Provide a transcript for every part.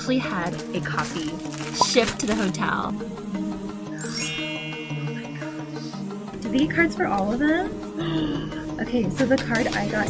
actually had a copy shipped to the hotel. Did we get cards for all of them? Okay, so the card I got.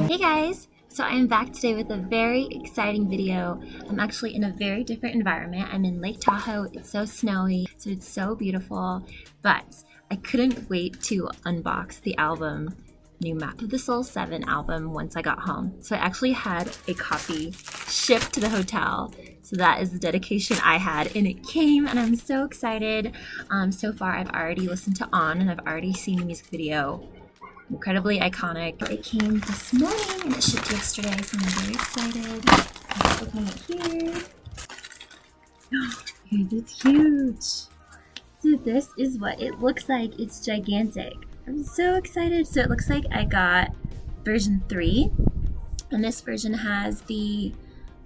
Hey guys! So I'm back today with a very exciting video. I'm actually in a very different environment. I'm in Lake Tahoe. It's so snowy, so it's so beautiful. But I couldn't wait to unbox the album, new Map of the Soul 7 album, once I got home. So I actually had a copy shipped to the hotel. So that is the dedication I had, and it came, and I'm so excited. So far I've already listened to On, and I've already seen the music video. Incredibly iconic. It came this morning and it shipped yesterday, so I'm very excited. I'm opening it here. Guys, it's huge. So this is what it looks like. It's gigantic. I'm so excited. So it looks like I got version 3, and this version has the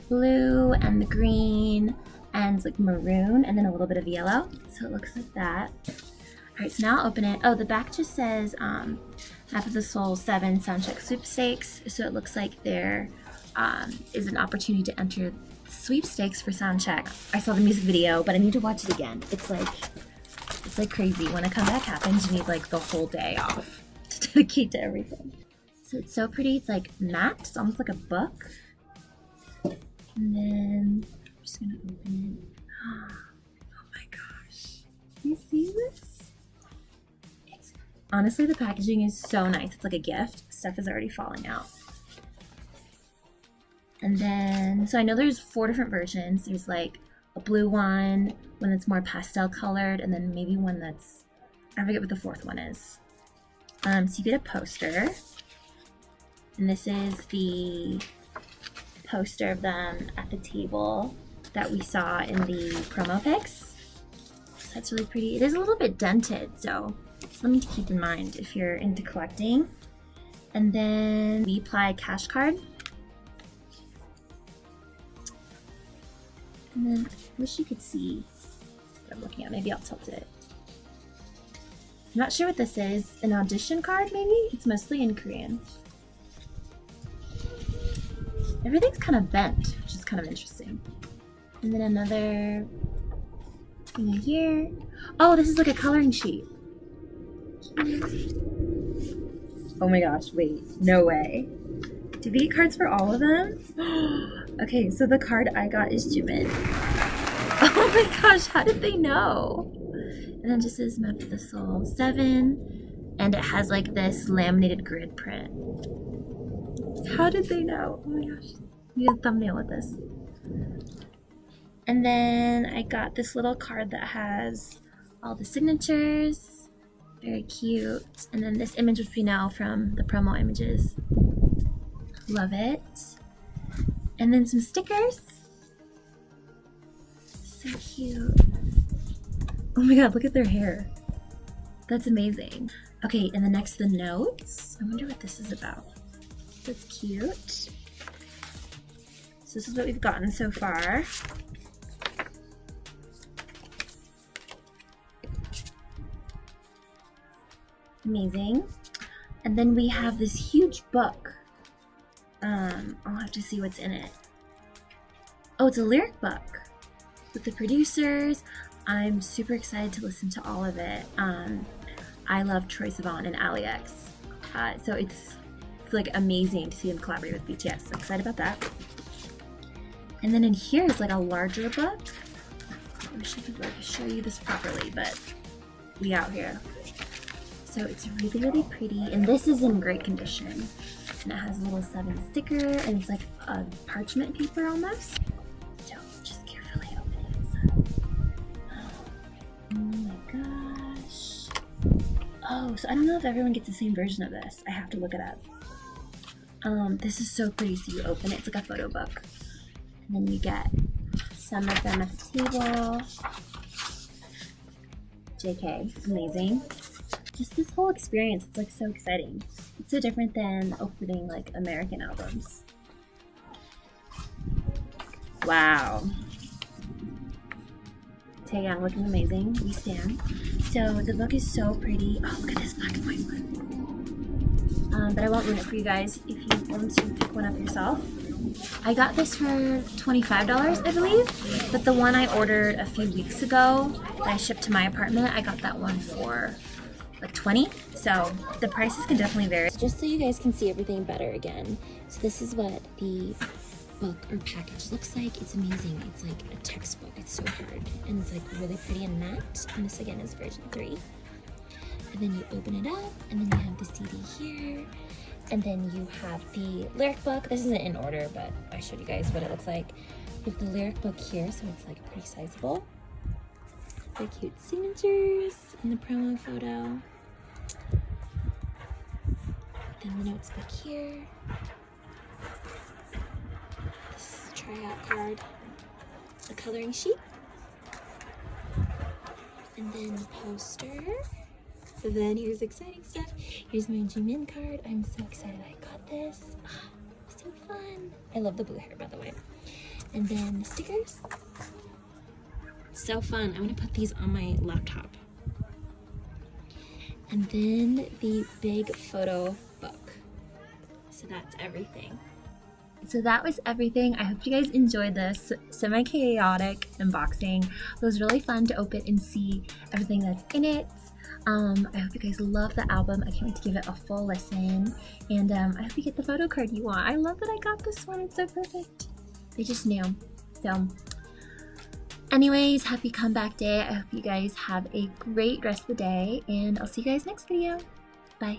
blue and the green and like maroon and then a little bit of yellow. So it looks like that. Alright, so now I'll open it. Oh, the back just says Map of the Soul 7 Soundcheck Sweepstakes. So it looks like there is an opportunity to enter sweepstakes for Soundcheck. I saw the music video, but I need to watch it again. It's like crazy. When a comeback happens, you need like the whole day off to dedicate to everything. So it's so pretty. It's like matte. It's almost like a book. And then I'm just gonna open it. Oh my gosh. Do you see this? Honestly, the packaging is so nice. It's like a gift. Stuff is already falling out. And then, so I know there's 4 different versions. There's like a blue one that's more pastel colored, and then maybe one that's, I forget what the 4th one is. So you get a poster. And this is the poster of them at the table that we saw in the promo pics. So that's really pretty. It is a little bit dented, so something to keep in mind if you're into collecting. And then we apply cash card. And then I wish you could see what I'm looking at. Maybe I'll tilt it. I'm not sure what this is. An audition card, maybe? It's mostly in Korean. Everything's kind of bent, which is kind of interesting. And then another thingy here. Oh, this is like a coloring sheet. Oh my gosh, wait, no way. Did we get cards for all of them? Okay, so the card I got is Jimin. Oh my gosh, how did they know? And then just says Map of the Soul 7, and it has like this laminated grid print. How did they know? Oh my gosh, I need a thumbnail with this. And then I got this little card that has all the signatures. Very cute. And then this image, which we know from the promo images. Love it. And then some stickers. So cute. Oh my god, look at their hair. That's amazing. Okay, and then next the notes. I wonder what this is about. That's cute. So this is what we've gotten so far. Amazing. And then we have this huge book. I'll have to see what's in it. Oh, it's a lyric book with the producers. I'm super excited to listen to all of it. I love Troye Sivan and Ali X. So it's like amazing to see them collaborate with BTS. I'm excited about that. And then in here is like a larger book. I wish I could like show you this properly, but we out here. So it's really, really pretty, and this is in great condition. And it has a little 7 sticker, and it's like a parchment paper almost. So just carefully open it. Oh my gosh. Oh, so I don't know if everyone gets the same version of this. I have to look it up. This is so pretty. So you open it, it's like a photo book. And then you get some of them at the table. JK, amazing. Just this whole experience, it's like so exciting. It's so different than opening like American albums. Wow. Taeyang looking amazing. We stand. So the book is so pretty. Oh, look at this black and white one. But I won't ruin it for you guys if you want to pick one up yourself. I got this for $25, I believe, but the one I ordered a few weeks ago that I shipped to my apartment, I got that one for like $20, so the prices can definitely vary. Just so you guys can see everything better again, so this is what the book or package looks like. It's amazing. It's like a textbook. It's so hard, and it's like really pretty and matte. And this again is version 3. And then you open it up, and then you have the CD here, and then you have the lyric book. This isn't in order, but I showed you guys what it looks like. You have the lyric book here, so it's like pretty sizable. The cute signatures and the promo photo. Then the notes book here. This tryout card. A coloring sheet. And then the poster. So then here's exciting stuff. Here's my Jimin card. I'm so excited I got this. Oh, so fun. I love the blue hair, by the way. And then the stickers. So fun. I want to put these on my laptop. And then the big photo book. So that's everything. So that was everything. I hope you guys enjoyed this semi-chaotic unboxing. It was really fun to open and see everything that's in it. I hope you guys love the album. I can't wait to give it a full listen. And I hope you get the photo card you want. I love that I got this one. It's so perfect. They just knew. So anyways, happy comeback day. I hope you guys have a great rest of the day. And I'll see you guys next video. Bye.